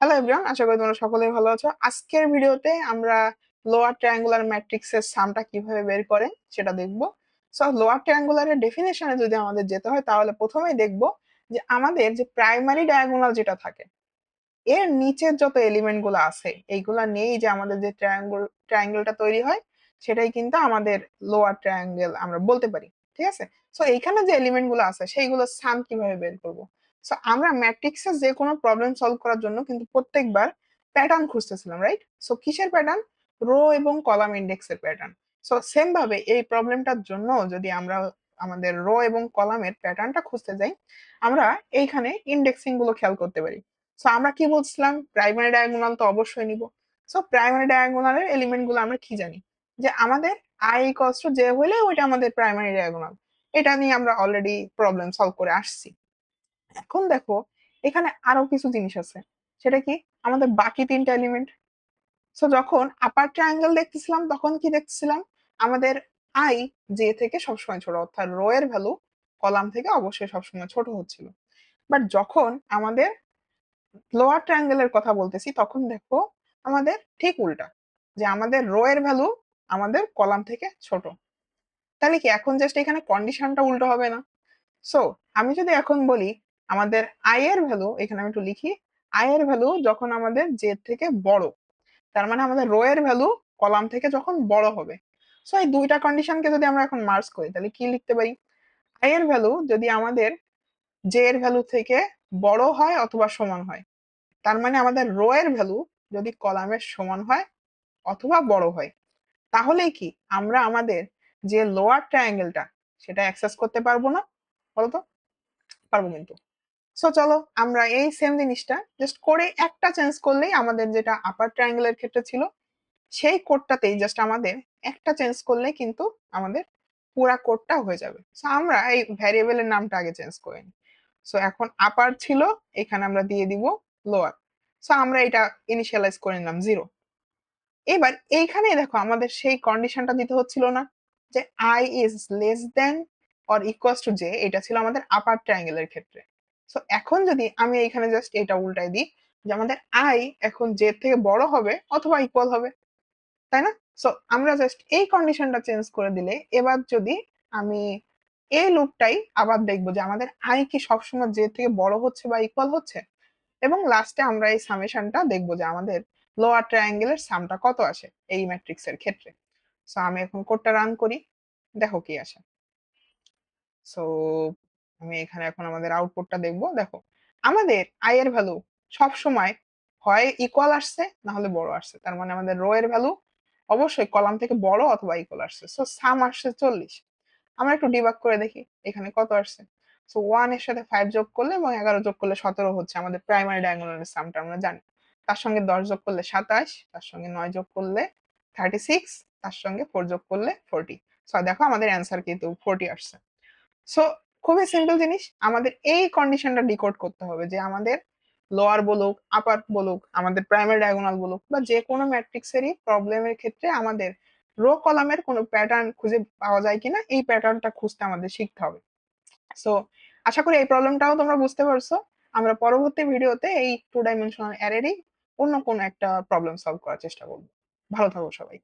Hello everyone, আশা করি তোমরা সকলেই ভালো আছো। আজকের ভিডিওতে আমরা লোয়ার ট্রায়াঙ্গুলার ম্যাট্রিক্সের সামটা কিভাবে বের করে সেটা দেখব। সো লোয়ার ট্রায়াঙ্গুলারের ডেফিনেশনে যদি আমাদের যেতে হয় তাহলে প্রথমেই দেখব যে আমাদের যে প্রাইমারি ডায়াগোনাল যেটা থাকে এর নিচের যত এলিমেন্ট গুলো আছে এইগুলা নিয়েই যে আমাদের যে ট্রায়াঙ্গেলটা তৈরি হয় সেটাই কিন্তু আমাদের লোয়ার ট্রায়াঙ্গেল আমরা বলতে পারি। ঠিক আছে, সো এইখানে যে এলিমেন্ট গুলো আছে সেইগুলোর সাম কিভাবে বের করব? সো আমরা ম্যাট্রিক্সের যে কোনো প্রবলেম সলভ করার জন্য কিন্তু প্রত্যেকবার প্যাটার্ন খুঁজতেছিলাম, রাইট? সো কিসের প্যাটার্ন? রো এবং কলাম ইন্ডেক্সের প্যাটার্ন। সো সেম ভাবে এই প্রবলেমটার জন্য যদি আমরা আমাদের রো এবং কলামের প্যাটার্নটা খুঁজতে যাই, আমরা এইখানে ইন্ডেক্সিং গুলো খেয়াল করতে পারি। সো আমরা কি বলছিলাম, প্রাইমারি ডায়াগোনাল তো অবশ্যই নিব। সো প্রাইমারি ডায়াগোনালের এলিমেন্ট গুলো আমরা কি জানি, যে আমাদের আই ইকুয়ালস টু জে হইলে ওইটা আমাদের প্রাইমারি ডায়াগোনাল। এটা নিয়ে আমরা অলরেডি প্রবলেম সলভ করে আসছি। এখন দেখো এখানে আরো কিছু জিনিস আছে। সেটা কি? আমাদের বাকি তিনটা এলিমেন্ট। সো যখন আপার ট্রায়াঙ্গেল দেখতেছিলাম তখন কি দেখতেছিলাম, আমাদের আই জে থেকে সবসময় ছোট, অর্থাৎ রো এর ভ্যালু কলাম থেকে অবশ্যই সবসময় ছোট হচ্ছিল। বাট যখন আমাদের লোয়ার ট্রায়াঙ্গেলের কথা বলতেছি তখন দেখো আমাদের ঠিক উল্টা, যে আমাদের রো এর ভ্যালু আমাদের কলাম থেকে ছোট। তাহলে কি এখন জাস্ট এখানে কন্ডিশনটা উল্টো হবে না? সো আমি যদি এখন বলি আমাদের আই এর ভ্যালু, এখানে আমি একটু লিখি, আই এর ভ্যালু যখন আমাদের জে থেকে বড়, তার মানে আমাদের রো এর ভ্যালু কলাম থেকে যখন বড় হবে। সো এই দুইটা কন্ডিশনকে যদি আমরা এখন মার্জ করি তাহলে কি লিখতে পারি? আই এর ভ্যালু যদি আমাদের জে এর ভ্যালু থেকে বড় হয় অথবা সমান হয়, তার মানে আমাদের রো এর ভ্যালু যদি কলামের সমান হয় অথবা বড় হয়, তাহলেই কি আমরা আমাদের যে লোয়ার ট্রায়াঙ্গেলটা সেটা অ্যাক্সেস করতে পারবো না? বলতো পারবো কিন্তু। সো চলো আমরা এই সেম জিনিসটা জাস্ট করে একটা চেঞ্জ করলেই আমাদের যেটা আপার ট্রায়াঙ্গেলের ক্ষেত্রে ছিল সেই কোডটাতেই জাস্ট আমাদের একটা চেঞ্জ করলে কিন্তু আমাদের পুরা কোডটা হয়ে যাবে। সো আমরা এই ভ্যারিয়েবলের নামটা আগে চেঞ্জ করে নিই। সো এখন আপার ছিল, এখানে আমরা দিয়ে দিব লোয়ার। সো আমরা এটা ইনিশিয়ালাইজ করে নিলাম 0। এবার এইখানে দেখো আমাদের সেই কন্ডিশনটা দিতে হচ্ছিল না, যে I is less than or equals to J, এটা ছিল আমাদের আপার ট্রায়াঙ্গেলের ক্ষেত্রে। সো এখন যদি আমি এখানে জাস্ট এটা উল্টাই দিই, যে আমাদের আই এখন জে থেকে বড় হবে অথবা ইকুয়াল হবে, তাই না? সো আমরা জাস্ট এই কন্ডিশনটা চেঞ্জ করে দিলে এবার যদি আমি এই লুপটাই আবার দেখবো যে আমাদের আই কি সবসময় জে থেকে বড় হচ্ছে বা ইকুয়াল হচ্ছে, এবং লাস্টে আমরা এই সামেশনটা দেখবো যে আমাদের লোয়ার ট্রায়াঙ্গেলের সামটা কত আসে এই ম্যাট্রিক্সের ক্ষেত্রে। সো আমি এখন কোডটা রান করি, দেখো কি আসে। সো আমি এখানে এখন আমাদের আউটপুটটা দেখবো। দেখো আমাদের আই এর ভ্যালু সব সময় হয় ইকুয়াল আসছে না হলে বড় আসছে, তার মানে আমাদের রো এর ভ্যালু অবশ্যই কলাম থেকে বড় অথবা ইকুয়াল আসছে। সো সাম আসছে 40। আমরা একটু ডিবাগ করে দেখি এখানে কত আসছে। সো 1 এর সাথে 5 যোগ করলে এবং 11 যোগ করলে 17 হচ্ছে আমাদের প্রাইমারি ডায়াগোনালের সামটা আমরা জানি। তার সঙ্গে 10 যোগ করলে 27, তার সঙ্গে 9 যোগ করলে 36, তার সঙ্গে 4 যোগ করলে 40। সো দেখো আমাদের অ্যান্সার কিন্তু 40 আসছে। সো খুবই সিম্পল জিনিস, আমাদের এই কন্ডিশনটা ডিকোড করতে হবে যে আমাদের লোয়ার বলুক আপার বলুক আমাদের প্রাইমারি ডায়াগোনাল বলুক বা যে কোনো ম্যাট্রিক্সেরই প্রবলেমের ক্ষেত্রে আমাদের রো কলামের কোনো প্যাটার্ন খুঁজে পাওয়া যায় কিনা এই প্যাটার্নটা খুঁজতে আমাদের শিখতে হবে। সো আশা করি এই প্রবলেমটাও তোমরা বুঝতে পারছো। আমরা পরবর্তী ভিডিওতে এই টু ডাইমেনশনাল অ্যারেরই অন্য কোনো একটা প্রবলেম সলভ করার চেষ্টা করবো। ভালো থাকো সবাই।